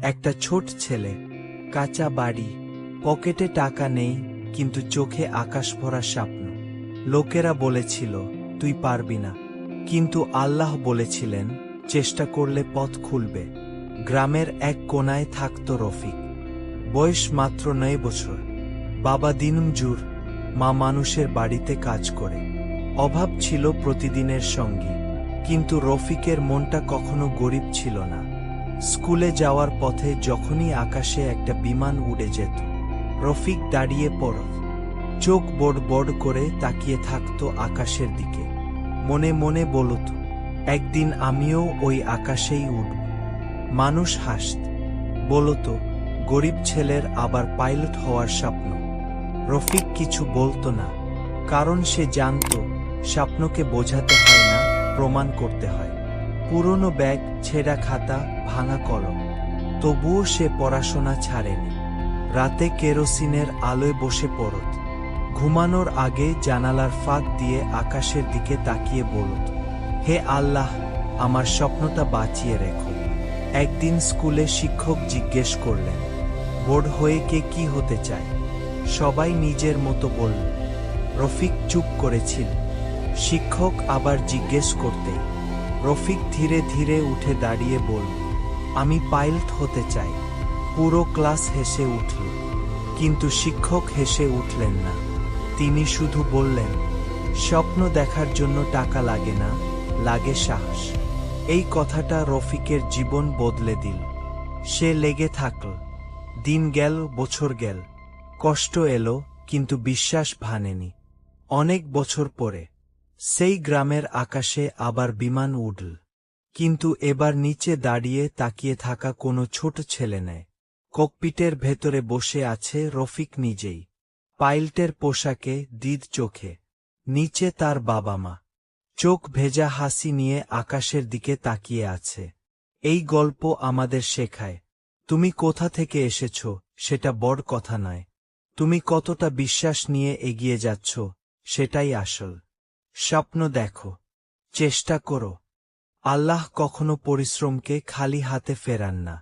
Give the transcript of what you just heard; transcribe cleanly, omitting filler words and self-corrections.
একটা ছোট ছেলে, কাঁচা বাড়ি, পকেটে টাকা নেই, কিন্তু চোখে আকাশ ভরা স্বপ্ন। লোকেরা বলেছিল তুই পারবি না, কিন্তু আল্লাহ বলেছিলেন চেষ্টা করলে পথ খুলবে। গ্রামের এক কোনায় থাকত রফিক। বয়স মাত্র 9 বছর। বাবা দিনমজুর, মা মানুষের বাড়িতে কাজ করে। অভাব ছিল প্রতিদিনের সঙ্গী, কিন্তু রফিকের মনটা কখনো গরিব ছিল না। স্কুলে যাওয়ার পথে যখনই আকাশে একটা বিমান উড়ে যেত, রফিক দাঁড়িয়ে পড়ত, চোখ বড় বড় করে তাকিয়ে থাকত আকাশের দিকে। মনে মনে বলত, একদিন আমিও ওই আকাশেই উড়ব। মানুষ হাসত, বলত গরিব ছেলের আবার পাইলট হওয়ার স্বপ্ন। রফিক কিছু বলতো না, কারণ সে জানত স্বপ্নকে বোঝাতে হয় না, প্রমাণ করতে হয়। পুরনো ব্যাগ, ছেঁড়া খাতা, ভাঙা কলম, তবুও সে পড়াশোনা ছাড়েনি। রাতে কেরোসিনের আলোয় বসে পড়ত, ঘুমানোর আগে জানালার ফাঁক দিয়ে আকাশের দিকে তাকিয়ে বলত, হে আল্লাহ, আমার স্বপ্নটা বাঁচিয়ে রেখো। একদিন স্কুলে শিক্ষক জিজ্ঞেস করলেন, বড় হয়ে কে কি হতে চায়? সবাই নিজের মতো বলল। রফিক চুপ করেছিল। শিক্ষক আবার জিজ্ঞেস করতেই রফিক ধীরে ধীরে উঠে দাঁড়িয়ে বলল, আমি পাইলট হতে চাই। পুরো ক্লাস হেসে উঠল, কিন্তু শিক্ষক হেসে উঠলেন না। তিনি শুধু বললেন, স্বপ্ন দেখার জন্য টাকা লাগে না, লাগে সাহস। এই কথাটা রফিকের জীবন বদলে দিল। সে লেগে থাকল। দিন গেল, বছর গেল, কষ্ট এলো, কিন্তু বিশ্বাস ভাঙেনি। অনেক বছর পরে সেই গ্রামের আকাশে আবার বিমান উড়ল, কিন্তু এবার নিচে দাঁড়িয়ে তাকিয়ে থাকা কোনো ছোট ছেলে নেই। ককপিটের ভেতরে বসে আছে রফিক নিজেই, পাইলটের পোশাকে, দিদ চোখে। নিচে তার বাবা মা, চোখ ভেজা হাসি নিয়ে আকাশের দিকে তাকিয়ে আছে। এই গল্প আমাদের শেখায়, তুমি কোথা থেকে এসেছ সেটা বড় কথা নয়, তুমি কতটা বিশ্বাস নিয়ে এগিয়ে যাচ্ছ সেটাই আসল। স্বপ্ন দেখো, চেষ্টা করো, আল্লাহ কখনো পরিশ্রমকে খালি হাতে ফেরান না।